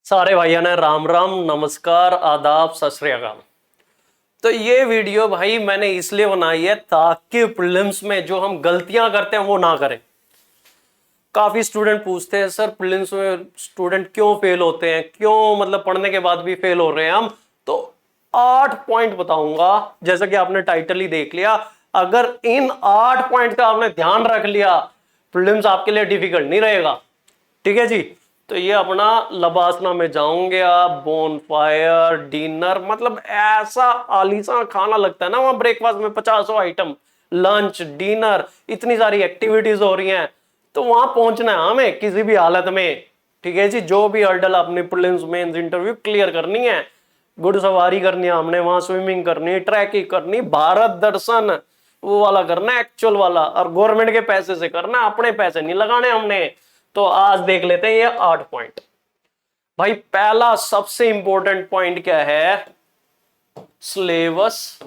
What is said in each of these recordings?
सारे भाइयों ने राम राम, नमस्कार, आदाब, सत श्री अकाल। तो ये वीडियो भाई मैंने इसलिए बनाई है ताकि प्रीलिम्स में जो हम गलतियां करते हैं वो ना करें। काफी स्टूडेंट पूछते हैं सर प्रीलिम्स में स्टूडेंट क्यों फेल होते हैं, क्यों मतलब पढ़ने के बाद भी फेल हो रहे हैं हम। तो 8 पॉइंट बताऊंगा, जैसा कि आपने टाइटल ही देख लिया। अगर इन 8 पॉइंट का आपने ध्यान रख लिया, प्रीलिम्स आपके लिए डिफिकल्ट नहीं रहेगा। ठीक है जी। तो ये अपना लबासना में जाओगे आप, बोन फायर डिनर, मतलब ऐसा आलीशान खाना लगता है ना वहां ब्रेकफास्ट में, 50 आइटम, लंच डिनर, इतनी सारी एक्टिविटीज हो रही हैं। तो वहां पहुंचना है हमें किसी भी हालत में। ठीक है जी। जो भी हर्डल अपने प्रीलिम्स मेंस इंटरव्यू क्लियर करनी है, घुड़सवारी करनी है हमने, वहां स्विमिंग करनी, ट्रैकिंग करनी, भारत दर्शन वो वाला करना है, एक्चुअल वाला, और गवर्नमेंट के पैसे से करना, अपने पैसे नहीं लगाने हमने। तो आज देख लेते हैं ये 8 पॉइंट। भाई पहला सबसे इंपॉर्टेंट पॉइंट क्या है? सिलेबस।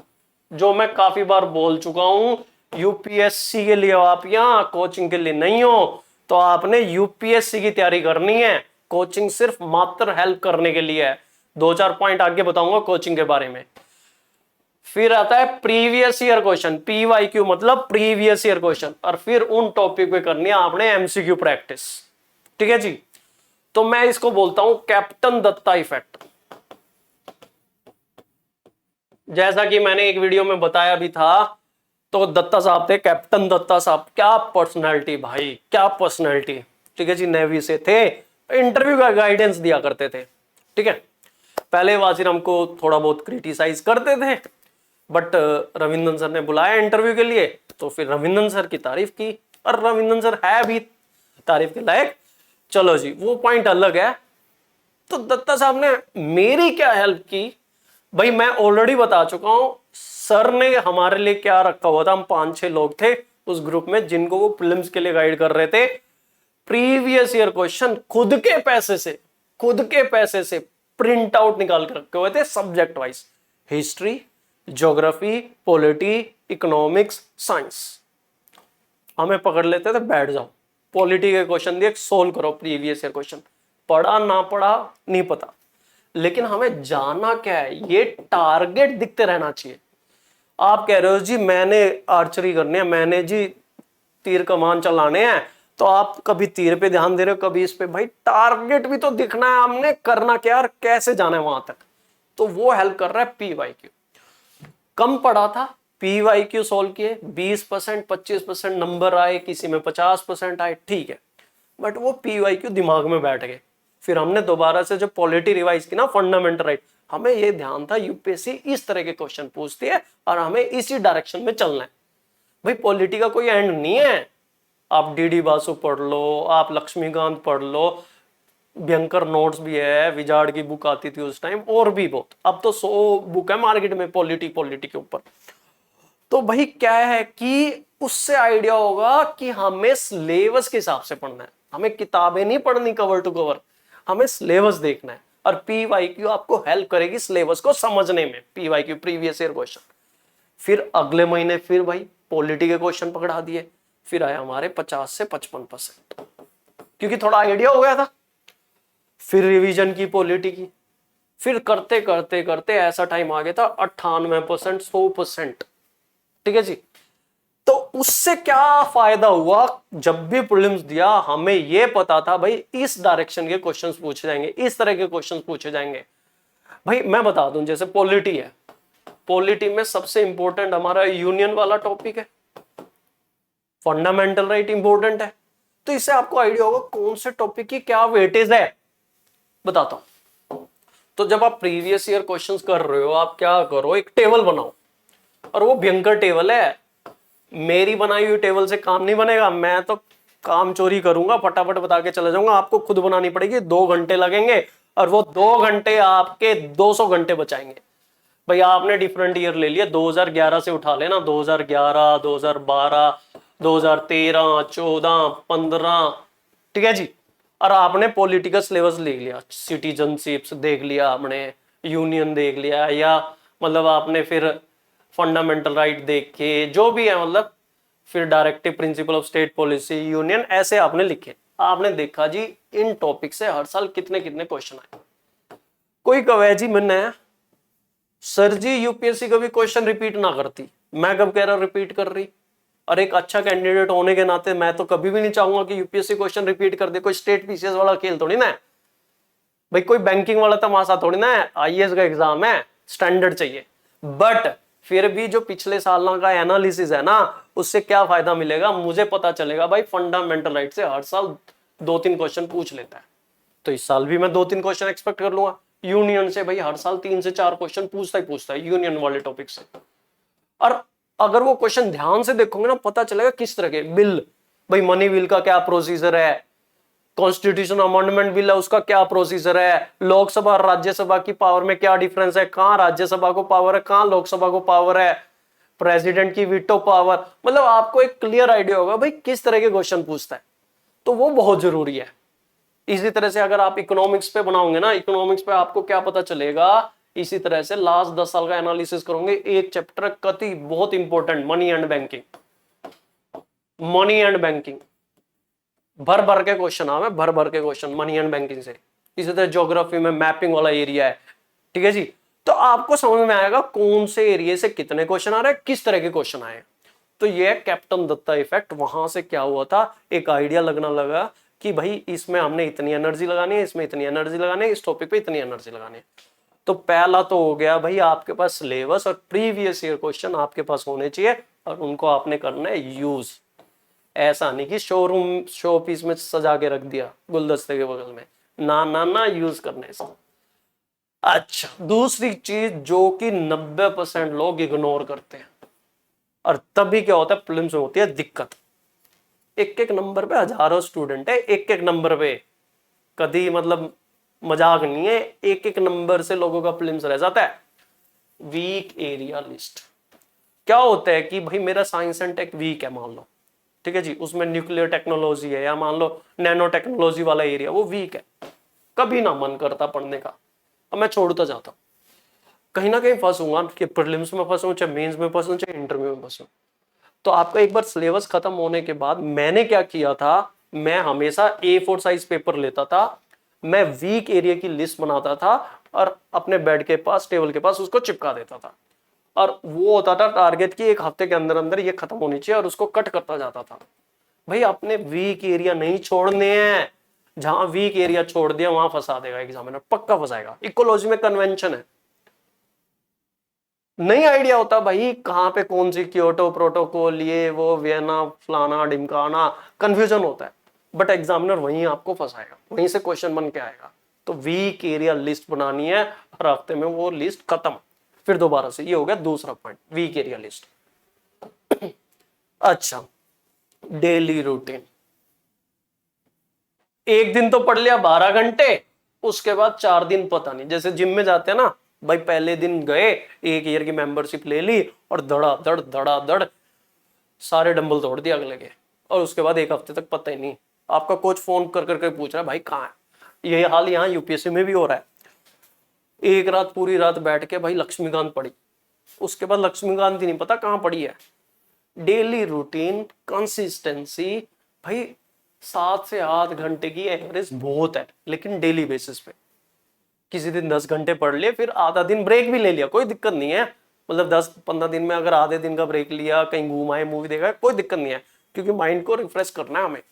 जो मैं काफी बार बोल चुका हूं, यूपीएससी के लिए आप यहां कोचिंग के लिए नहीं हो, तो आपने यूपीएससी की तैयारी करनी है। कोचिंग सिर्फ मात्र हेल्प करने के लिए है। 2-4 पॉइंट आगे बताऊंगा कोचिंग के बारे में। फिर आता है प्रीवियस ईयर क्वेश्चन, पीवाईक्यू मतलब प्रीवियस ईयर क्वेश्चन, और फिर उन टॉपिक पे करनी है आपने एमसीक्यू प्रैक्टिस। ठीक है जी। तो मैं इसको बोलता हूं कैप्टन दत्ता इफेक्ट। जैसा कि मैंने एक वीडियो में बताया भी था, तो दत्ता साहब थे, कैप्टन दत्ता साहब, क्या पर्सनैलिटी भाई, क्या पर्सनैलिटी। ठीक है जी। नेवी से थे, इंटरव्यू का गाइडेंस दिया करते थे। ठीक है। पहले वाजिर हमको थोड़ा बहुत क्रिटिसाइज करते थे, बट रविंद्रन सर ने बुलाया इंटरव्यू के लिए, तो फिर रविंद्रन सर की तारीफ की, और रविंद्रन सर है भी तारीफ के लायक। चलो जी, वो पॉइंट अलग है। तो दत्ता साहब ने मेरी क्या हेल्प की भाई, मैं ऑलरेडी बता चुका हूं। सर ने हमारे लिए क्या रखा हुआ था, हम 5-6 लोग थे उस ग्रुप में जिनको वो प्रीलिम्स के लिए गाइड कर रहे थे। प्रीवियस ईयर क्वेश्चन खुद के पैसे से प्रिंट आउट निकाल कर रखे हुए थे, subject wise, history, geography, polity, economics, science. हमें पकड़ लेते थे, बैठ जाओ, पॉलिटी के क्वेश्चन दिए, सोल्व करो प्रीवियस ईयर क्वेश्चन। पढ़ा ना पढ़ा नहीं पता, लेकिन हमें जाना क्या है, ये टारगेट दिखते रहना चाहिए। आप कह रहे हो जी मैंने आर्चरी करनी है, मैंने जी तीर कमान चलाने हैं, तो आप कभी तीर पे ध्यान दे रहे हो, कभी इस पे। भाई टारगेट भी तो दिखना है, हमने करना क्या और कैसे जाना है वहां तक। तो वो हेल्प कर रहा है पीवाईक्यू। कम पढ़ा था, पीवाईक्यू सोल्व किए, 20% 25% नंबर आए, किसी में 50% आए, ठीक है, बट वो पीवाईक्यू दिमाग में बैठ गए। फिर हमने दोबारा से जब पॉलिटी रिवाइज की ना, फंडामेंटल राइट, हमें ये ध्यान था यूपीएससी इस तरह के क्वेश्चन पूछती है और हमें इसी डायरेक्शन में चलना है। भाई पॉलिटी का कोई एंड नहीं है। आप डीडी बासु पढ़ लो, आप लक्ष्मीकांत पढ़ लो, भयंकर नोट्स भी है, विजार्ड की बुक आती थी उस टाइम, और भी बहुत। अब तो 100 बुक है मार्केट में पॉलिटी के ऊपर। तो भाई क्या है कि उससे आइडिया होगा कि हमें सिलेबस के हिसाब से पढ़ना है, हमें किताबें नहीं पढ़नी कवर टू कवर, हमें सिलेबस देखना है। और पीवाईक्यू आपको हेल्प करेगी सिलेबस को समझने में, पीवाईक्यू प्रीवियस ईयर क्वेश्चन। फिर अगले महीने फिर भाई पॉलिटी के क्वेश्चन पकड़ा दिए, फिर आया हमारे 50 से 55%, क्योंकि थोड़ा आइडिया हो गया था। फिर रिवीजन की पॉलिटी की, फिर करते करते करते ऐसा टाइम आ गया था 98%, 100%। ठीक है जी। तो उससे क्या फायदा हुआ, जब भी प्रीलिम्स दिया हमें यह पता था भाई इस डायरेक्शन के क्वेश्चंस पूछे जाएंगे, इस तरह के क्वेश्चंस पूछे जाएंगे। भाई मैं बता दूं, जैसे पॉलिटी है, पॉलिटी में सबसे इंपॉर्टेंट हमारा यूनियन वाला टॉपिक है, फंडामेंटल राइट इंपॉर्टेंट है। तो इससे आपको आइडिया होगा कौन से टॉपिक की क्या वेटेज है। बताता हूं। तो जब आप प्रीवियस ईयर क्वेश्चंस कर रहे हो, आप क्या करो, एक टेबल बनाओ, और वो भयंकर टेबल है। मेरी बनाई हुई टेबल से काम नहीं बनेगा, मैं तो काम चोरी करूंगा, फटाफट बता के चले जाऊंगा। आपको खुद बनानी पड़ेगी, 2 घंटे लगेंगे, और वो 2 घंटे आपके 200 घंटे बचाएंगे। भाई आपने डिफरेंट ईयर ले लिया, 2011 से उठा लेना, 2011, 2012, 2013, 14, 15। ठीक है जी। और आपने पॉलिटिकल सिलेबस ले लिया, सिटीजनशिप्स देख लिया आपने, यूनियन देख लिया, या मतलब आपने फिर फंडामेंटल राइट देख के, जो भी है मतलब, फिर directive principle of state policy, union, ऐसे आपने लिखे। आपने देखा जी इन टॉपिक से हर साल कितने कितने क्वेश्चन आए। कोई कहे जी मैंने सर जी यूपीएससी कभी क्वेश्चन रिपीट ना करती, मैं कब कह रहा रिपीट कर रही। और एक अच्छा कैंडिडेट होने के नाते मैं तो कभी भी नहीं चाहूंगा कि यूपीएससी क्वेश्चन रिपीट कर दे। कोई स्टेट पीसीएस वाला खेल थोड़ी ना है भाई, कोई बैंकिंग वाला तमाशा थोड़ी ना है, आईएएस का एग्जाम है, स्टैंडर्ड चाहिए। बट फिर भी जो पिछले सालों का एनालिसिस है ना, उससे क्या फायदा मिलेगा, मुझे पता चलेगा भाई फंडामेंटल राइट से हर साल 2-3 क्वेश्चन पूछ लेता है, तो इस साल भी मैं 2-3 क्वेश्चन एक्सपेक्ट कर लूंगा। यूनियन से भाई हर साल 3 से 4 क्वेश्चन पूछता है यूनियन वाले टॉपिक से। और अगर वो क्वेश्चन ध्यान से देखोगे ना, पता चलेगा किस तरह के बिल, भाई मनी बिल का क्या प्रोसीजर है, कॉन्स्टिट्यूशन अमेंडमेंट बिल है उसका क्या प्रोसीजर है, लोकसभा और राज्यसभा की पावर में क्या डिफरेंस है, कहां राज्यसभा को पावर है, कहां लोकसभा को पावर है, प्रेसिडेंट की वीटो पावर, मतलब आपको एक क्लियर आइडिया होगा भाई किस तरह के क्वेश्चन पूछता है। तो वो बहुत जरूरी है। इसी तरह से अगर आप इकोनॉमिक्स पे बनाओगे ना, इकोनॉमिक्स पे आपको क्या पता चलेगा, इसी तरह से लास्ट 10 साल का एनालिसिस करोगे, एक चैप्टर कति बहुत important, money and banking, money and banking भर भर के क्वेश्चन आवे, भर भर के क्वेश्चन मनी एंड बैंकिंग से। इसी तरह ज्योग्राफी में मैपिंग वाला एरिया है, ठीक है जी। तो आपको समझ में आएगा कौन से एरिया से कितने क्वेश्चन आ रहे हैं, किस तरह के क्वेश्चन आए। तो ये कैप्टन दत्ता इफेक्ट, वहां से क्या हुआ था, एक आइडिया लगना लगा कि भाई इसमें हमने इतनी एनर्जी लगानी है, इसमें इतनी एनर्जी लगानी है, इस टॉपिक पे इतनी एनर्जी लगानी है। तो पहला तो हो गया भाई आपके पास सिलेबस और प्रीवियस ईयर क्वेश्चन आपके पास होने चाहिए, और उनको आपने करना है यूज। ऐसा नहीं कि शोरूम शो पीस में सजा के रख दिया गुलदस्ते के बगल में, ना ना ना, यूज करना है इसको। अच्छा, दूसरी चीज जो कि 90% लोग इग्नोर करते हैं, और तभी क्या होता है, प्रीलिम्स में होती है दिक्कत। एक एक नंबर पे हजारों स्टूडेंट है, एक एक नंबर पे, कभी मतलब मजाक नहीं है, एक एक नंबर से लोगों का प्रीलिम्स रह जाता है। वीक एरिया लिस्ट क्या होता है कि भाई मेरा साइंस एंड टेक वीक है मान लो, ठीक है जी, उसमें न्यूक्लियर टेक्नोलॉजी है या मान लो नैनो टेक्नोलॉजी वाला एरिया, वो वीक है, कभी ना मन करता पढ़ने का, अब मैं छोड़ता जाता हूं, कहीं ना कहीं फंसूंगा कि प्रीलिम्स में फंसूं, चाहे मेंस में फंसूं, चाहे इंटरव्यू में फंसूं। तो आपका एक बार सिलेबस खत्म होने के बाद मैंने क्या किया था, मैं हमेशा A4 साइज पेपर लेता था, मैं वीक एरिया की लिस्ट बनाता था और अपने बेड के पास, टेबल के पास उसको चिपका देता था, और वो होता था टारगेट की एक हफ्ते के अंदर अंदर ये खत्म होनी चाहिए, और उसको कट करता जाता था। भाई अपने वीक एरिया नहीं छोड़ने हैं, जहां वीक एरिया छोड़ दिया वहां फंसा देगा एग्जामिनर, पक्का फंसाएगा। इकोलॉजी में कन्वेंशन है, नहीं आइडिया होता भाई कहां पे कौन सी क्योटो प्रोटोकॉल, ये वो वियना फलाना ढिमकाना, कंफ्यूजन होता है, बट एग्जामिनर वहीं आपको फंसाएगा, वहीं से क्वेश्चन बन के आएगा। तो वीक एरिया लिस्ट बनानी है, हर हफ्ते में वो लिस्ट खत्म, फिर दोबारा से। ये हो गया दूसरा पॉइंट, वीक एरिया लिस्ट। अच्छा, डेली रूटीन, एक दिन तो पढ़ लिया 12 घंटे, उसके बाद 4 दिन पता नहीं, जैसे जिम में जाते हैं ना भाई, पहले दिन गए, 1 ईयर की मेंबरशिप ले ली और धड़ा धड़ सारे डंबल तोड़ दिए अगले के, और उसके बाद 1 हफ्ते तक पता ही नहीं। आपका कोच फोन कर करके पूछ रहा है भाई कहाँ है। यही हाल यहाँ यूपीएससी में भी हो रहा है। एक रात पूरी रात बैठ के भाई लक्ष्मीकांत पढ़ी, उसके बाद लक्ष्मीकांत ही नहीं पता कहाँ पढ़ी है। डेली रूटीन, कंसिस्टेंसी, भाई 7 से 8 घंटे की एवरेज बहुत है, लेकिन डेली बेसिस पे। किसी दिन 10 घंटे पढ़ लिए, फिर आधा दिन ब्रेक भी ले लिया, कोई दिक्कत नहीं है। मतलब 10-15 दिन में अगर आधे दिन का ब्रेक लिया, कहीं घूम आए, मूवी देखा, कोई दिक्कत नहीं है, क्योंकि माइंड को रिफ्रेश करना है हमें।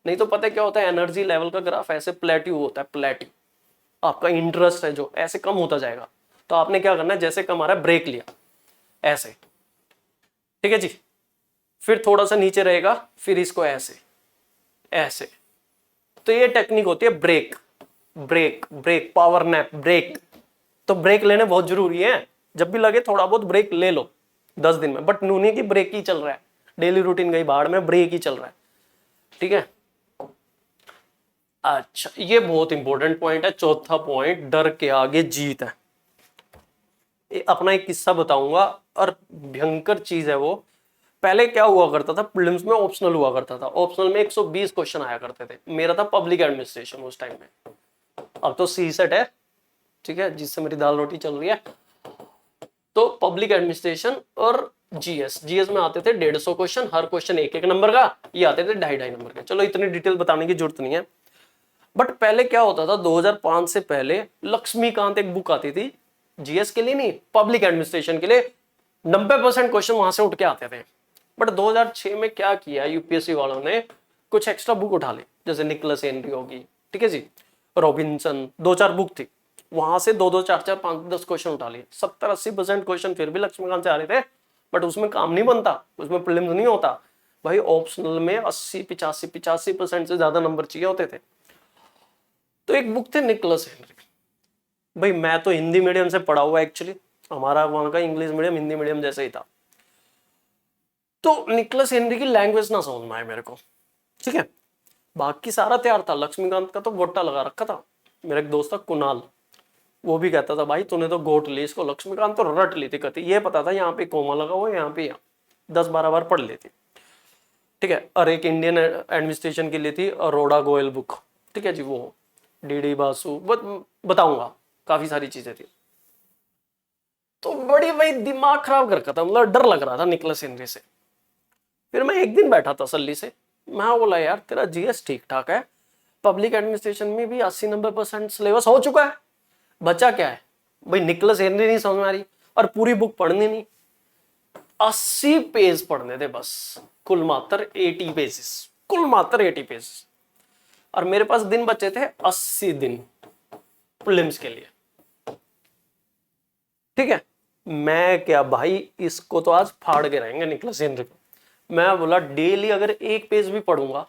नहीं तो पता है क्या होता है, एनर्जी लेवल का ग्राफ ऐसे प्लेट्यू होता है, प्लेट्यू, आपका इंटरेस्ट है जो ऐसे कम होता जाएगा। तो आपने क्या करना है, जैसे कम आ रहा है ब्रेक लिया ऐसे, ठीक है जी, फिर थोड़ा सा नीचे रहेगा, फिर इसको ऐसे ऐसे। तो ये टेक्निक होती है break break break, power nap break. तो ब्रेक लेने बहुत जरूरी है, जब भी लगे थोड़ा बहुत ब्रेक ले लो 10 दिन में, बट नूनी की ब्रेक ही चल रहा है, डेली रूटीन गई बाहर में, ब्रेक ही चल रहा है, ठीक है। अच्छा, ये बहुत इंपॉर्टेंट पॉइंट है, चौथा पॉइंट, डर के आगे जीत है। अपना एक किस्सा बताऊंगा, और भयंकर चीज है वो। पहले क्या हुआ करता था, प्रीलिम्स में ऑप्शनल हुआ करता था, ऑप्शनल में 120 क्वेश्चन आया करते थे। मेरा था पब्लिक एडमिनिस्ट्रेशन उस टाइम में, अब तो सी सेट है, ठीक है, जिससे मेरी दाल रोटी चल रही है। तो पब्लिक एडमिनिस्ट्रेशन और जीएस में आते थे 150 क्वेश्चन, हर क्वेश्चन 1-1 नंबर का, ये आते थे 2.5-2.5 नंबर के। चलो इतनी डिटेल बताने की जरूरत नहीं है। बट पहले क्या होता था, 2005 से पहले लक्ष्मीकांत एक बुक आती थी, जीएस के लिए नहीं, पब्लिक एडमिनिस्ट्रेशन के लिए, 90% क्वेश्चन वहां से उठ के आते थे। बट 2006 में क्या किया यूपीएससी वालों ने, कुछ एक्स्ट्रा बुक उठा ली, जैसे निकोलस हेनरी होगी, ठीक है जी, रॉबिन्सन, 2-4 बुक थी, वहां से 2-2, 4-4, 5-10 क्वेश्चन उठा लिए। 70-80% क्वेश्चन फिर भी लक्ष्मीकांत से आ रहे थे, बट उसमें काम नहीं बनता, उसमें प्रीलिम्स नहीं होता भाई। ऑप्शनल में 80-85% से ज्यादा नंबर चाहिए होते थे। तो एक बुक थे निकोलस हेनरी। भाई मैं तो हिंदी मीडियम से पढ़ा हुआ एक्चुअली, हमारा वहां का इंग्लिश मीडियम हिंदी मीडियम जैसे ही था। तो निकोलस हेनरी की लैंग्वेज ना समझ में आए मेरे को, ठीक है। बाकी सारा तैयार था, लक्ष्मीकांत का तो गोटा लगा रखा था। मेरा एक दोस्त था कुणाल, वो भी कहता था भाई तूने तो गोट ली इसको, लक्ष्मीकांत तो रट ली थी कति, ये पता था यहाँ पे कोमा लगा हुआ, यहाँ पे 10-12 बार पढ़ लेती, ठीक है। और एक इंडियन एडमिनिस्ट्रेशन की ली थी अरोड़ा गोयल बुक, ठीक है जी, वो डीडी बासु, बताऊंगा, काफी सारी चीजें थी। तो बड़ी भाई दिमाग खराब कर रखा था, मतलब डर लग रहा था निकोलस हेनरी से। फिर मैं एक दिन बैठा तसल्ली से, मैं बोला यार तेरा जीएस ठीक ठाक है, पब्लिक एडमिनिस्ट्रेशन में भी 80-90% सिलेबस हो चुका है, बचा क्या है भाई। निकोलस हेनरी नहीं समझ में आ रही, और पूरी बुक पढ़नी नहीं, 80 पेज पढ़ने थे बस, कुल मात्र 80 पेजेस, कुल मात्र 80 पेजेस। और मेरे पास दिन बचे थे 80 दिन प्रीलिम्स के लिए, ठीक है। मैं क्या भाई, इसको तो आज फाड़ के रहेंगे निकोलस हेनरी को। मैं बोला डेली अगर एक पेज भी पढ़ूंगा,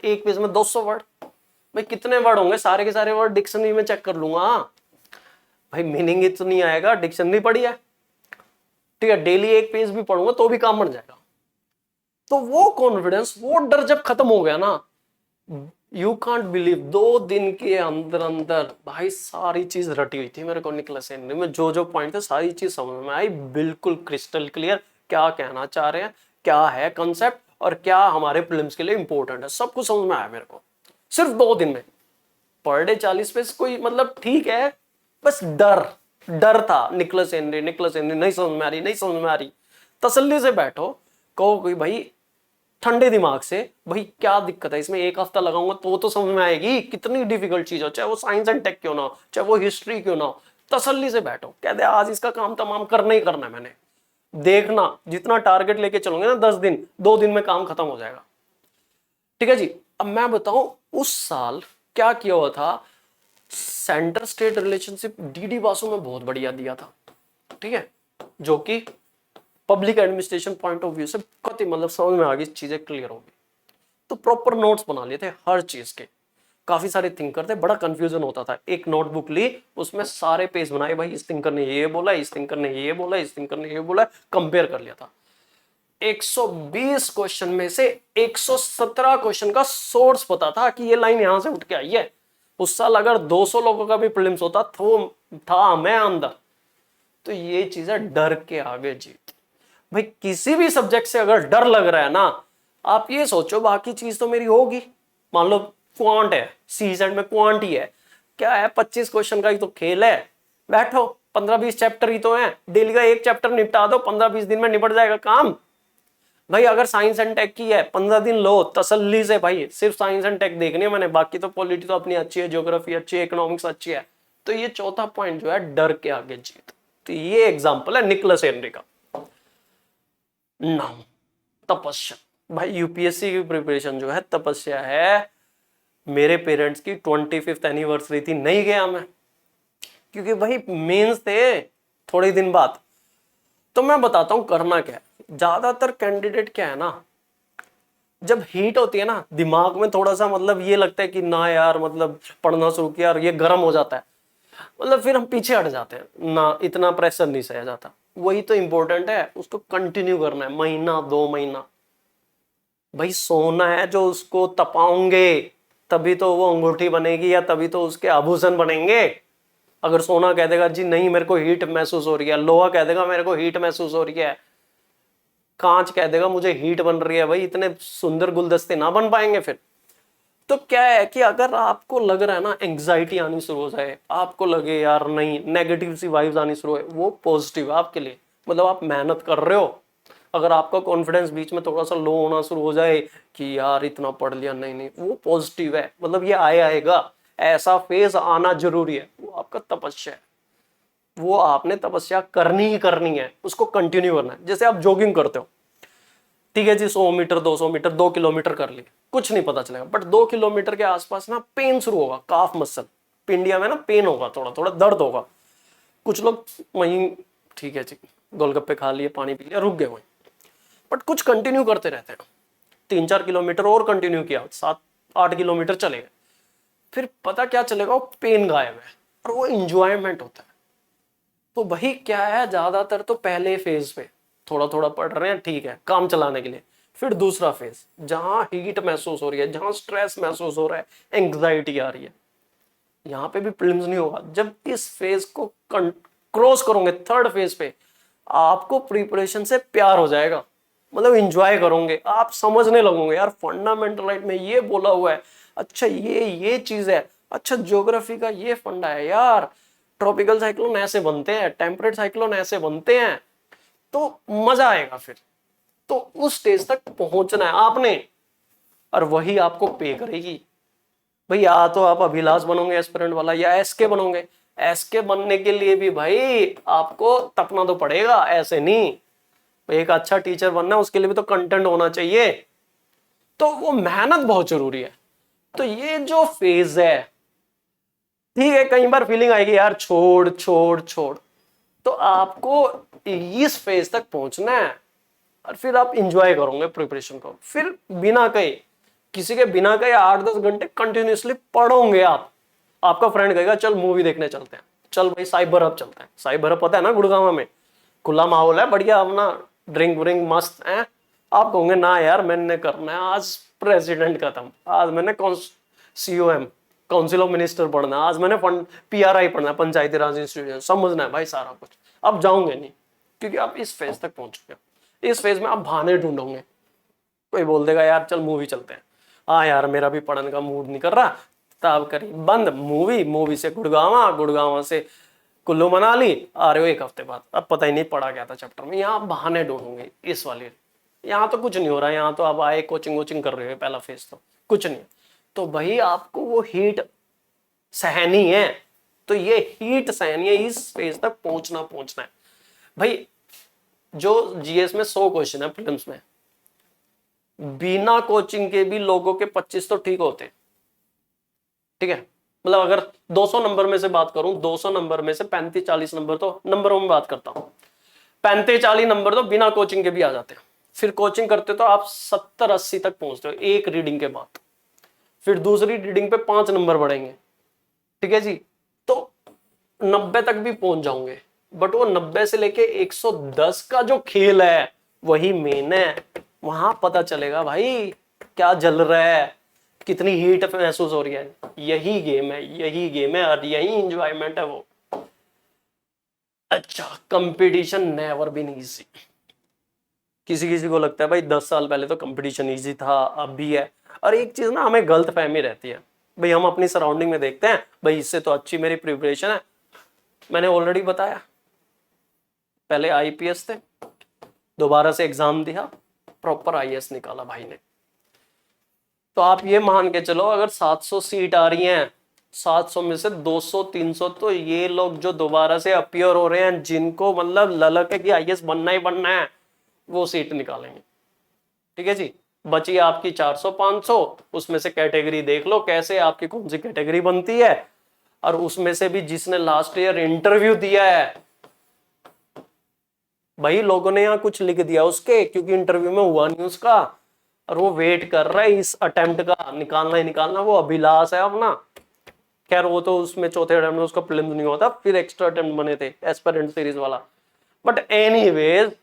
एक पेज में 200 वर्ड, भाई कितने वर्ड होंगे, सारे के सारे वर्ड डिक्शनरी में चेक कर लूंगा भाई, मीनिंग ही तो नहीं आएगा, डिक्शनरी पढ़ी है, ठीक है। डेली एक पेज भी पढ़ूंगा तो भी काम बन जाएगा। तो वो कॉन्फिडेंस, वो डर जब खत्म हो गया ना, यू कांट बिलीव, 2 दिन के अंदर अंदर भाई सारी चीज रटी हुई थी मेरे को निकोलस हेनरी में, जो जो पॉइंट थे सारी चीज समझ में आई, बिल्कुल क्रिस्टल क्लियर, क्या कहना चाह रहे हैं, क्या है कंसेप्ट, और क्या हमारे प्रीलिम्स के लिए इंपॉर्टेंट है, सब कुछ समझ में आया मेरे को सिर्फ 2 दिन में। पर डे 40 पेज कोई मतलब ठीक है, बस डर डर था, निकोलस हेनरी नहीं समझ में आ रही, नहीं समझ में आ रही। तसल्ली से बैठो, कहो कोई भाई ठंडे दिमाग से, भाई क्या दिक्कत है इसमें, एक हफ्ता लगाऊंगा तो समझ में आएगी, कितनी डिफिकल्ट चीज हो, चाहे वो साइंस एंड टेक क्यों ना हो, चाहे वो हिस्ट्री क्यों ना हो, तसल्ली से बैठो, कहते आज इसका काम तमाम करना ही करना है मैंने, देखना जितना टारगेट लेके चलोगे ना 10 दिन, 2 दिन में काम खत्म हो जाएगा, ठीक है जी। अब मैं बताऊं उस साल क्या किया हुआ था, centre state relationship DD Basu में बहुत बढ़िया दिया था, ठीक है, जो कि public administration point of view से कति मतलब समझ में आ गई, चीजें क्लियर हो गई। तो प्रॉपर नोट्स बना लिए थे हर चीज के, काफी सारे थिंकर थे, बड़ा कंफ्यूजन होता था। एक नोटबुक ली, उसमें सारे पेज बनाए, भाई इस थिंकर ने ये बोला, इस थिंकर ने ये बोला, इस थिंकर ने ये बोला, कंपेयर कर लिया था। 120 क्वेश्चन में से 117 क्वेश्चन का सोर्स पता था कि ये लाइन यहां से उठ के आई है। उस साल अगर 200 लोगों का भी प्रीलिम्स होता तो था मैं अंदर। तो ये चीजें डर के आगे जीत। भाई किसी भी सब्जेक्ट से अगर डर लग रहा है ना, आप ये सोचो बाकी चीज तो मेरी होगी। मान लो क्वांट है, सी सेट में क्वांट ही है, क्या है 25 क्वेश्चन का ही तो खेल है, बैठो 15-20 चैप्टर ही तो है, डेली का एक चैप्टर निपटा दो, 15-20 दिन में निपट जाएगा काम। भाई अगर साइंस एंड टेक की है 15 दिन लो तसल्ली से, भाई सिर्फ साइंस एंड टेक देखनी है मैंने, बाकी तो पॉलिटी तो अपनी अच्छी है, ज्योग्राफी अच्छी है, इकोनॉमिक्स अच्छी है। तो ये चौथा पॉइंट जो है डर के आगे जीत। तो ये एग्जाम्पल है निकोलस हेनरी का। नाम तपस्या, भाई यूपीएससी की प्रिपरेशन जो है तपस्या है। मेरे पेरेंट्स की 25th एनिवर्सरी थी, नहीं गया मैं, क्योंकि भाई मेंस थे थोड़े दिन बाद। तो मैं बताता हूं करना क्या है। ज्यादातर कैंडिडेट क्या है ना, जब हीट होती है ना दिमाग में थोड़ा सा मतलब ये लगता है कि ना यार मतलब पढ़ना शुरू किया और ये गर्म हो जाता है, मतलब फिर हम पीछे हट जाते हैं ना, इतना प्रेशर नहीं सहा जाता। वही तो इंपॉर्टेंट है, उसको कंटिन्यू करना है, महीना 2 महीना। भाई सोना है जो उसको तपाओगे तभी तो वो अंगूठी बनेगी, या तभी तो उसके आभूषण बनेंगे। अगर सोना कह देगा जी नहीं मेरे को हीट महसूस हो रही है, लोहा कह देगा मेरे को हीट महसूस हो रही है, कांच कह देगा मुझे हीट बन रही है, भाई इतने सुंदर गुलदस्ते ना बन पाएंगे फिर। तो क्या है कि अगर आपको लग रहा है ना एंग्जाइटी आनी शुरू हो जाए, आपको लगे यार नहीं नेगेटिव सी वाइब्स आनी शुरू हो, वो पॉजिटिव है आपके लिए, मतलब आप मेहनत कर रहे हो। अगर आपका कॉन्फिडेंस बीच में थोड़ा सा लो होना शुरू हो जाए कि यार इतना पढ़ लिया, नहीं नहीं, वो पॉजिटिव है, मतलब ये आएगा। ऐसा फेज आना जरूरी है, वो आपका तपस्या है। वो आपने तपस्या करनी ही करनी है, उसको कंटिन्यू करना है। जैसे आप जॉगिंग करते हो, ठीक है जी, 100 मीटर 200 मीटर 2 किलोमीटर कर ली, कुछ नहीं पता चलेगा, बट 2 किलोमीटर के आसपास ना पेन शुरू होगा, काफ मसल, पिंडिया में ना पेन होगा, थोड़ा थोड़ा दर्द होगा। कुछ लोग वहीं ठीक है जी, गोलगप्पे खा लिए, पानी पी लिया, रुक गए वहीं, बट कुछ कंटिन्यू करते रहते हैं। 3-4 किलोमीटर और कंटिन्यू किया, 7-8 किलोमीटर चले गए, फिर पता क्या चलेगा, वो पेन गायब है और वो इंजॉयमेंट होता है। तो वही क्या है, ज्यादातर तो पहले फेज पे थोड़ा थोड़ा पढ़ रहे हैं, ठीक है, काम चलाने के लिए। फिर दूसरा फेज, जहां हीट महसूस हो रही है, जहां स्ट्रेस महसूस हो रहा है, एंग्जाइटी आ रही है, यहाँ पे भी प्रीलिम्स नहीं होगा। जब इस फेज को क्रॉस करोगे, थर्ड फेज पे आपको प्रिपरेशन से प्यार हो जाएगा, मतलब एंजॉय करोगे, आप समझने लगोगे, यार फंडामेंटल राइट में ये बोला हुआ है, अच्छा ये चीज है, अच्छा ज्योग्राफी का ये फंडा है यार, ट्रॉपिकल साइक्लोन ऐसे बनते हैं, टेम्परेट साइक्लोन ऐसे बनते हैं, तो मजा आएगा। फिर तो उस स्टेज तक पहुंचना है आपने, और वही आपको पे करेगी। भाई या तो आप अभिलाष बनोगे एस्पिरेंट वाला, या एसके बनोगे। एसके बनने के लिए भी भाई आपको तपना तो पड़ेगा, ऐसे नहीं। एक अच्छा टीचर बनना है, उसके लिए भी तो कंटेंट होना चाहिए, तो वो मेहनत बहुत जरूरी है। तो ये जो फेज है, ठीक है, कई बार फीलिंग आएगी यार छोड़ छोड़ छोड़, तो आपको इस फेज तक पहुंचना है, और फिर आप इंजॉय करोगे प्रिपरेशन को। फिर बिना कहे, किसी के बिना कहे 8-10 घंटे कंटिन्यूसली पढ़ोगे आप। आपका फ्रेंड कहेगा चल मूवी देखने चलते हैं, चल भाई साइबर हब चलते हैं। साइबर हब पता है ना, गुड़गांव में खुला माहौल है, बढ़िया, अपना ड्रिंक व्रिंक मस्त है। आप कहोगे ना यार मैंने करना है, आज प्रेसिडेंट खत्म, आज मैंने COM काउंसिल ऑफ मिनिस्टर पढ़ना है, आज मैंने PRI पढ़ना है, पंचायती राज इंस्टीट्यूशन समझना है भाई सारा कुछ। अब जाओगे नहीं, क्योंकि आप इस फेज तक पहुंच चुके हो। इस फेज में आप बहाने ढूंढोगे, कोई बोल देगा यार चल मूवी चलते हैं, हाँ यार मेरा भी पढ़ने का मूड नहीं कर रहा, तब करी बंद मूवी, मूवी से गुड़गांव, गुड़गांव से कुल्लू मनाली, आ रहे हो 1 हफ्ते बाद, अब पता ही नहीं पढ़ा गया था चैप्टर में। यहाँ बहाने ढूंढोगे इस वाले, यहाँ तो कुछ नहीं हो रहा, यहाँ तो आप आए कोचिंग वोचिंग कर रहे हो, पहला फेज तो कुछ नहीं। तो भाई आपको वो हीट सहनी है, तो ये हीट सहनी है, इस फेज तक पहुंचना है भाई। जो GS में 100 क्वेश्चन है प्रीलिम्स में, बिना कोचिंग के भी लोगों के 25 तो ठीक होते, ठीक है। मतलब अगर 200 नंबर में से बात करूं, 200 नंबर में से 35-40 नंबर, तो नंबरों में बात करता हूं, 35-40 नंबर तो बिना कोचिंग के भी आ जाते हैं। फिर कोचिंग करते तो आप 70-80 तक पहुंचते हो एक रीडिंग के बाद। फिर दूसरी रीडिंग पे 5 नंबर बढ़ेंगे, ठीक है जी, तो 90 तक भी पहुंच जाओगे। बट वो 90 से लेके 110 का जो खेल है वही मेन है। वहां पता चलेगा भाई क्या जल रहा है, कितनी हीट महसूस हो रही है। यही गेम है, यही गेम है, और यही इंजॉयमेंट है वो। अच्छा, कंपटीशन नेवर बीन इजी। किसी किसी को लगता है भाई 10 साल पहले तो कंपटीशन इजी था, अब भी है। और एक चीज ना, हमें गलत फहमी रहती है भाई, हम अपनी सराउंडिंग में देखते हैं भाई इससे तो अच्छी मेरी प्रिपरेशन है। मैंने ऑलरेडी बताया, पहले IPS थे, दोबारा से एग्जाम दिया, प्रॉपर IAS निकाला भाई ने। तो आप ये मान के चलो, अगर 700 सीट आ रही हैं, 700 में से 200-300 तो ये लोग जो दोबारा से अपीयर हो रहे हैं, जिनको मतलब ललक है कि IAS बनना ही बनना है, वो सीट निकालेंगे, ठीक है जी। बची आपकी 400-500, उसमें से कैटेगरी देख लो कैसे आपकी कौन सी कैटेगरी बनती है, और उसमें से भी जिसने लास्ट ईयर इंटरव्यू दिया है, भाई लोगों ने यहाँ कुछ लिख दिया उसके, क्योंकि इंटरव्यू में हुआ नहीं उसका, और वो वेट कर रहा है इस अटेम्प्ट का, निकालना ही निकालना, वो अभिलाष है अपना। खैर वो तो उसमें चौथे अटेम्प्ट में उसका प्रीलिम्स नहीं होता, फिर एक्स्ट्रा अटेम्प्ट बने थे एस्पिरेंट सीरीज वाला। बट एनीवेज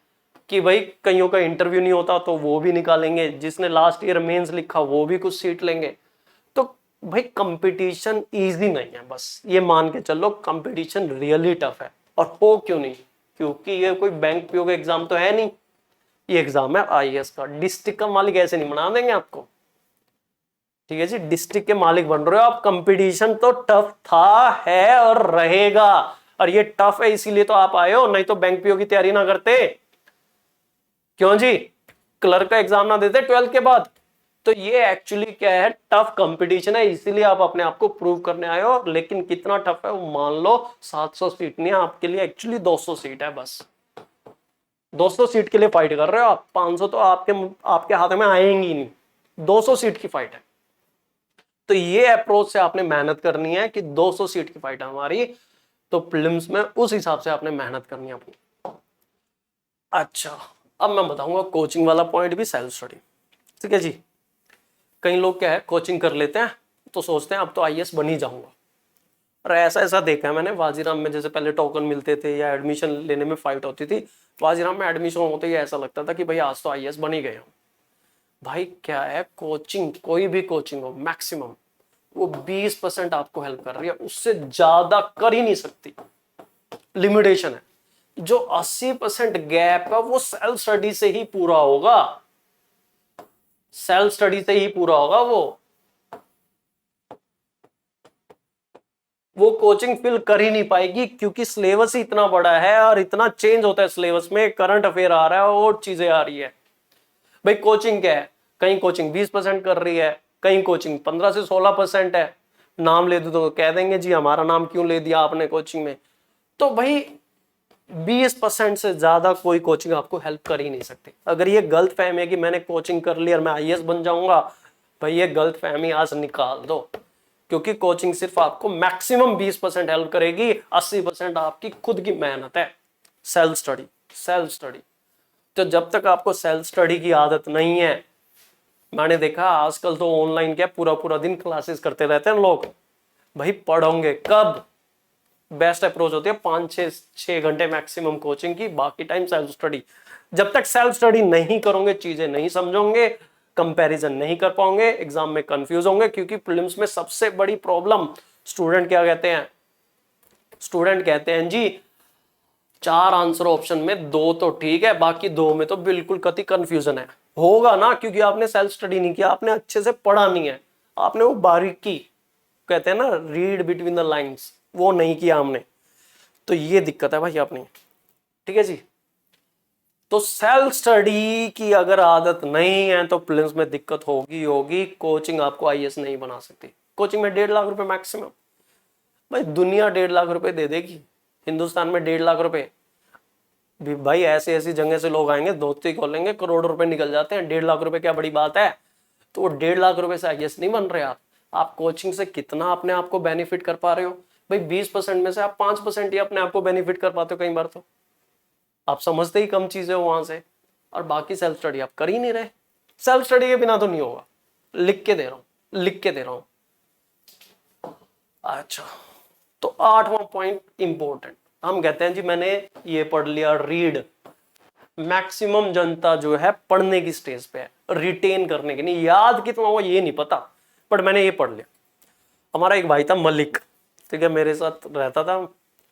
कि भाई कईयों का इंटरव्यू नहीं होता तो वो भी निकालेंगे, जिसने लास्ट ईयर मेंस लिखा वो भी कुछ सीट लेंगे। तो भाई कंपटीशन इजी नहीं है, बस ये मान के चलो कंपटीशन रियली टफ है। और हो क्यों नहीं, क्योंकि ये कोई बैंक PO का एग्जाम तो है नहीं, ये एग्जाम है IAS का। डिस्ट्रिक्ट का मालिक ऐसे नहीं बना देंगे आपको, ठीक है जी, डिस्ट्रिक्ट के मालिक बन रहे हो आप। कंपटीशन तो टफ था, है और रहेगा, और ये टफ है इसीलिए तो आप आए हो, नहीं तो बैंक PO की तैयारी ना करते। क्यों जी, क्लर्क का एग्जाम ना देते 12th के बाद, तो ये एक्चुअली क्या है, टफ कंपटीशन है, इसीलिए आप अपने आप को प्रूव करने आए हो। लेकिन कितना टफ है वो मान लो, 700 सीट नहीं है आपके लिए, एक्चुअली 200 सीट है बस। 200 सीट के लिए फाइट कर रहे हो आप, 500 तो आपके आपके हाथ में आएंगी नहीं, 200 सीट की फाइट है। तो ये अप्रोच से आपने मेहनत करनी है कि 200 सीट की फाइट है हमारी, तो प्रीलिम्स में उस हिसाब से आपने मेहनत करनी है अपनी। अच्छा, अब मैं बताऊंगा कोचिंग वाला पॉइंट भी, सेल्फ स्टडी। ठीक है जी। कई लोग क्या है, कोचिंग कर लेते हैं तो सोचते हैं अब तो आईएएस बन ही जाऊंगा। और ऐसा ऐसा देखा है मैंने वाजीराम में, जैसे पहले टोकन मिलते थे या एडमिशन लेने में फाइट होती थी, वाजीराम में एडमिशन होते ही ऐसा लगता था कि भाई आज तो आईएएस बन ही गए हम। भाई क्या है, कोचिंग कोई भी कोचिंग हो, मैक्सिमम वो 20% आपको हेल्प कर रही है, उससे ज्यादा कर ही नहीं सकती, लिमिटेशन है। जो 80% गैप है वो सेल्फ स्टडी से ही पूरा होगा, सेल्फ स्टडी से ही पूरा होगा। वो कोचिंग फिल कर ही नहीं पाएगी, क्योंकि सिलेबस ही इतना बड़ा है और इतना चेंज होता है सिलेबस में, करंट अफेयर आ रहा है और चीजें आ रही है। भाई कोचिंग क्या है, कहीं कोचिंग 20% कर रही है, कहीं कोचिंग 15 से 16% है। नाम ले दो तो कह देंगे जी हमारा नाम क्यों ले दिया आपने कोचिंग में। तो भाई 20% से ज्यादा कोई कोचिंग आपको हेल्प कर ही नहीं सकती। अगर ये गलत फहमी है कि मैंने कोचिंग कर ली और मैं आईएएस बन जाऊंगा, भाई ये गलत फहमी आज निकाल दो। क्योंकि कोचिंग सिर्फ आपको मैक्सिमम 20% हेल्प करेगी, 80% आपकी खुद की मेहनत है, सेल्फ स्टडी, सेल्फ स्टडी। तो जब तक आपको सेल्फ स्टडी की आदत नहीं है, मैंने देखा आजकल तो ऑनलाइन क्या पूरा पूरा दिन क्लासेस करते रहते हैं लोग। भाई पढ़ोगे कब, बेस्ट अप्रोच होती है 5-6 घंटे मैक्सिमम कोचिंग की, बाकी टाइम सेल्फ स्टडी। जब तक सेल्फ स्टडी नहीं करोगे, चीजें नहीं समझोगे, कंपैरिजन नहीं कर पाओगे, एग्जाम में कंफ्यूज होंगे। क्योंकि प्रीलिम्स में सबसे बड़ी प्रॉब्लम, स्टूडेंट क्या कहते हैं, स्टूडेंट कहते हैं जी 4 आंसर ऑप्शन में 2 तो ठीक है, बाकी 2 में तो बिल्कुल कति कंफ्यूजन है। होगा ना, क्योंकि आपने सेल्फ स्टडी नहीं किया, आपने अच्छे से पढ़ा नहीं है, आपने वो बारीकी, कहते हैं ना रीड बिटवीन द लाइंस, वो नहीं किया हमने। तो ये दिक्कत है भाई अपनी। ठीक है जी। तो सेल्फ स्टडी की अगर आदत नहीं है तो प्रीलिम्स में दिक्कत होगी होगी। कोचिंग आपको आईएएस नहीं बना सकती। कोचिंग में 1.5 लाख रुपए मैक्सिमम, भाई दुनिया 1.5 लाख रुपए दे देगी, हिंदुस्तान में 1.5 लाख रुपए भी भाई ऐसी ऐसी जगह से लोग आएंगे, दोस्ती खोलेंगे, करोड़ों रुपए निकल जाते हैं। 1.5 लाख रुपए क्या बड़ी बात है। तो वो 1.5 लाख रुपए से आईएएस नहीं बन रहे आप कोचिंग से कितना अपने आप को बेनिफिट कर पा रहे हो। भाई 20% में से आप 5% ही अपने आप को बेनिफिट कर पाते हो कई बार। तो आप समझते ही कम चीजें हो वहां से, और बाकी सेल्फ स्टडी आप कर ही नहीं रहे। सेल्फ स्टडी के बिना तो नहीं होगा, लिख के दे रहा हूं, लिख के दे रहा हूं। अच्छा, तो 8वां पॉइंट इंपॉर्टेंट, हम कहते हैं जी मैंने ये पढ़ लिया, रीड। मैक्सिमम जनता जो है पढ़ने की स्टेज पे है, रिटेन करने की नहीं। याद कितना हुआ ये नहीं पता, पर मैंने ये पढ़ लिया। हमारा एक भाई था मलिक, ठीक है, मेरे साथ रहता था,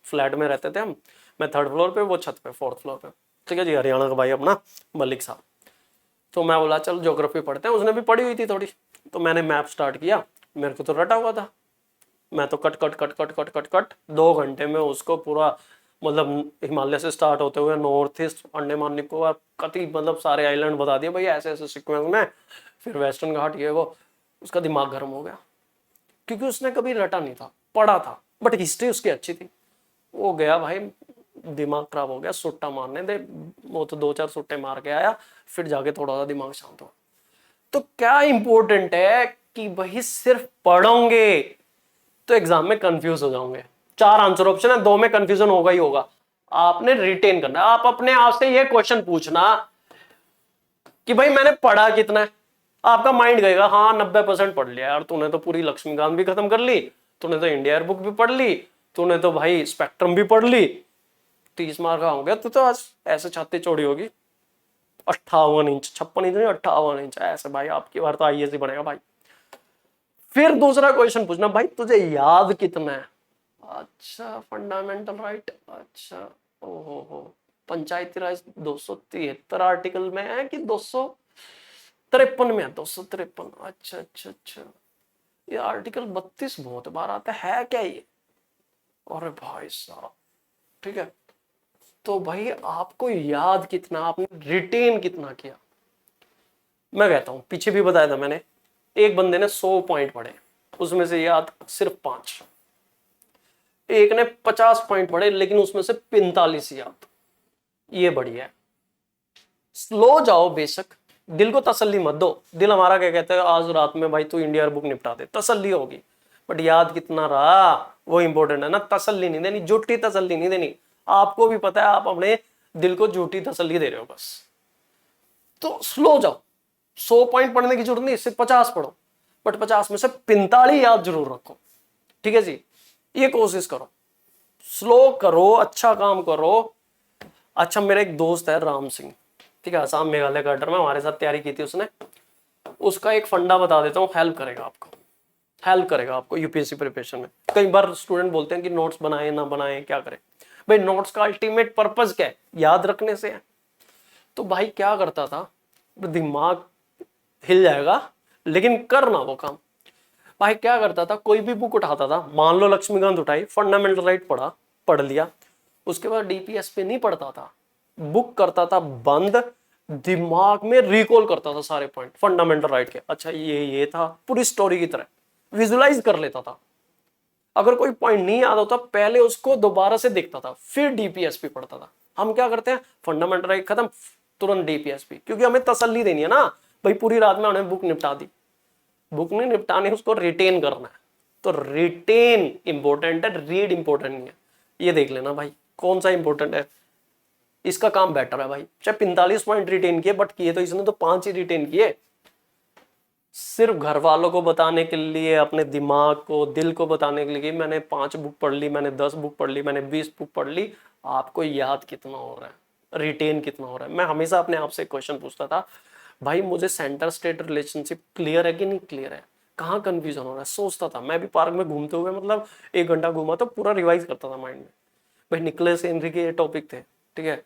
फ्लैट में रहते थे हम, मैं 3rd फ्लोर पे, वो छत पे 4th फ्लोर पे। ठीक है जी, हरियाणा का भाई अपना मलिक साहब। तो मैं बोला चल ज्योग्राफी पढ़ते हैं, उसने भी पढ़ी हुई थी थोड़ी, तो मैंने मैप स्टार्ट किया। मेरे को तो रटा हुआ था, मैं तो cut cut cut cut cut cut cut 2 घंटे में उसको पूरा, मतलब हिमालय से स्टार्ट होते हुए नॉर्थ ईस्ट, अंडमान निकोबार, कति मतलब सारे आइलैंड बता दिए भाई ऐसे ऐसे सीक्वेंस में, फिर वेस्टर्न घाट, ये वो। उसका दिमाग गर्म हो गया, क्योंकि उसने कभी रटा नहीं था, पढ़ा था, बट हिस्ट्री उसकी अच्छी थी। वो गया भाई, दिमाग खराब हो गया, सुट्टा मारने दे, वो तो 2-4 सुट्टे मार के आया, फिर जाके थोड़ा सा दिमाग शांत हुआ। तो क्या इंपॉर्टेंट है कि भाई सिर्फ पढ़ोगे तो एग्जाम में कंफ्यूज हो जाओगे। 4 आंसर ऑप्शन है, 2 में कंफ्यूजन होगा ही होगा। आपने रिटेन करना, आप अपने आप से ये क्वेश्चन पूछना कि भाई मैंने पढ़ा कितना है। आपका माइंड कहेगा हाँ 90% पढ़ लिया यार, तूने तो पूरी लक्ष्मीकांत भी खत्म कर ली, तूने तो इंडिया बुक भी पढ़ ली, तूने तो भाई स्पेक्ट्रम भी पढ़ ली, 30 मार्क का हो गया तू तो आज, ऐसे छाती चौड़ी होगी। 58 इंच, 56 इंच नहीं, 58 इंच ऐसे भाई, आपकी बार तो आईएएस ही बनेगा भाई। फिर दूसरा क्वेश्चन पूछना, भाई तुझे याद कितना है। अच्छा, फंडामेंटल राइट, अच्छा, ओहो हो, पंचायती राज 273 आर्टिकल में है कि 253 में है, 253। अच्छा अच्छा अच्छा, ये आर्टिकल 32 बहुत बार आता है क्या ये। अरे भाई साहब, ठीक है। तो भाई आपको याद कितना, आपने रिटेन कितना किया। मैं कहता हूं, पीछे भी बताया था मैंने, एक बंदे ने 100 पॉइंट पढ़े, उसमें से याद सिर्फ 5, एक ने 50 पॉइंट पढ़े लेकिन उसमें से 45 याद। ये बढ़िया है। स्लो जाओ बेशक, दिल को तसल्ली मत दो। दिल हमारा क्या कहता है, आज रात में भाई तू इंडिया बुक निपटा दे, तसल्ली होगी, बट याद कितना रहा वो इंपॉर्टेंट है ना। तसल्ली नहीं देनी, झूठी तसल्ली नहीं देनी। आपको भी पता है आप अपने दिल को झूठी तसल्ली दे रहे हो बस। तो स्लो जाओ, 100 पॉइंट पढ़ने की जरूरत नहीं, सिर्फ 50 पढ़ो, बट 50 में से 45 याद जरूर रखो। ठीक है जी, ये कोशिश करो, स्लो करो, अच्छा काम करो। अच्छा, मेरा एक दोस्त है राम सिंह, ठीक है, आसाम मेघालय कटर में, हमारे साथ तैयारी की थी उसने। उसका एक फंडा बता देता हूँ, हेल्प करेगा आपको, हेल्प करेगा आपको यूपीएससी प्रिपरेशन में। कई बार स्टूडेंट बोलते हैं कि नोट्स बनाए ना बनाए, क्या करें भाई। नोट्स का अल्टीमेट पर्पस क्या है, याद रखने से है। तो भाई क्या करता था, दिमाग हिल जाएगा लेकिन करना वो काम। भाई क्या करता था, कोई भी बुक उठाता था, मान लो लक्ष्मीकांत उठाई, फंडामेंटल राइट पढ़ा, पढ़ लिया, उसके बाद डीपीएस पे नहीं पढ़ता था, बुक करता था बंद, दिमाग में रिकॉल करता था सारे पॉइंट फंडामेंटल राइट के। अच्छा ये था, पूरी स्टोरी की तरह विजुलाइज कर लेता था। अगर कोई पॉइंट नहीं याद होता, पहले उसको दोबारा से देखता था, फिर डीपीएसपी पढ़ता था। हम क्या करते हैं, फंडामेंटल राइट खत्म, तुरंत डीपीएसपी, क्योंकि हमें तसल्ली देनी है ना भाई, पूरी रात में हमने बुक निपटा दी। बुक नहीं निपटानी, उसको रिटेन करना है। तो रिटेन इंपॉर्टेंट है, रीड इंपॉर्टेंट नहीं है। ये देख लेना भाई कौन सा इंपॉर्टेंट है, इसका काम बेटर है भाई। चाहे 45 पॉइंट रिटेन किए, बट किए तो इसने तो 5 ही रिटेन किए। सिर्फ घर वालों को बताने के लिए, अपने दिमाग को, दिल को बताने के लिए मैंने 5 बुक पढ़ ली, मैंने 10 बुक पढ़ ली, मैंने 20 बुक पढ़ ली, आपको याद कितना हो रहा है, रिटेन कितना हो रहा है। मैं हमेशा अपने आप से क्वेश्चन पूछता था, भाई मुझे सेंटर स्टेट रिलेशनशिप क्लियर है कि नहीं क्लियर है, कहाँ कंफ्यूजन हो रहा है। सोचता था मैं भी, पार्क में घूमते हुए मतलब 1 घंटा घूमा तो पूरा रिवाइज करता था माइंड में। भाई निकोलस हेनरी के ये टॉपिक थे, ठीक है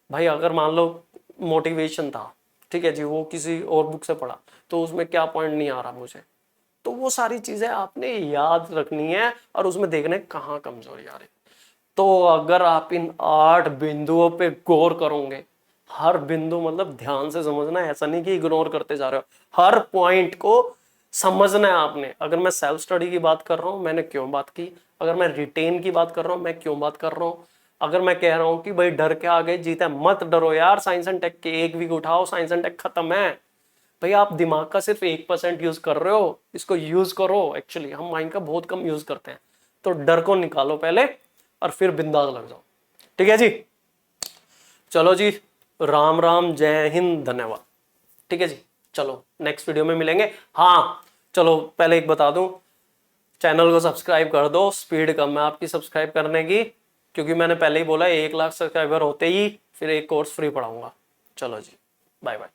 भाई। अगर मान लो मोटिवेशन था, ठीक है जी, वो किसी और बुक से पढ़ा, तो उसमें क्या पॉइंट नहीं आ रहा मुझे, तो वो सारी चीजें आपने याद रखनी है और उसमें देखना है कहाँ कमजोरी आ रही। तो अगर आप इन 8 बिंदुओं पे गौर करोगे, हर बिंदु मतलब ध्यान से समझना है, ऐसा नहीं कि इग्नोर करते जा रहे हो, हर पॉइंट को समझना है आपने। अगर मैं सेल्फ स्टडी की बात कर रहा हूं, मैंने क्यों बात की, अगर मैं रिटेन की बात कर रहा हूं, मैं क्यों बात कर रहा हूं, अगर मैं कह रहा हूं कि भाई डर के आगे जीत है, मत डरो यार, साइंस एंड टेक के 1 वीक उठाओ, साइंस एंड टेक खत्म है भाई। आप दिमाग का सिर्फ 1% यूज कर रहे हो, इसको यूज करो। एक्चुअली हम माइंड का बहुत कम यूज करते हैं, तो डर को निकालो पहले और फिर बिंदास लग जाओ। ठीक है जी, चलो जी, राम राम, जय हिंद, धन्यवाद। ठीक है जी, चलो नेक्स्ट वीडियो में मिलेंगे। हाँ चलो पहले एक बता दूं, चैनल को सब्सक्राइब कर दो, स्पीड कम है आपकी सब्सक्राइब करने की, क्योंकि मैंने पहले ही बोला 1 लाख सब्सक्राइबर होते ही फिर एक कोर्स फ्री पढ़ाऊंगा। चलो जी, बाय बाय।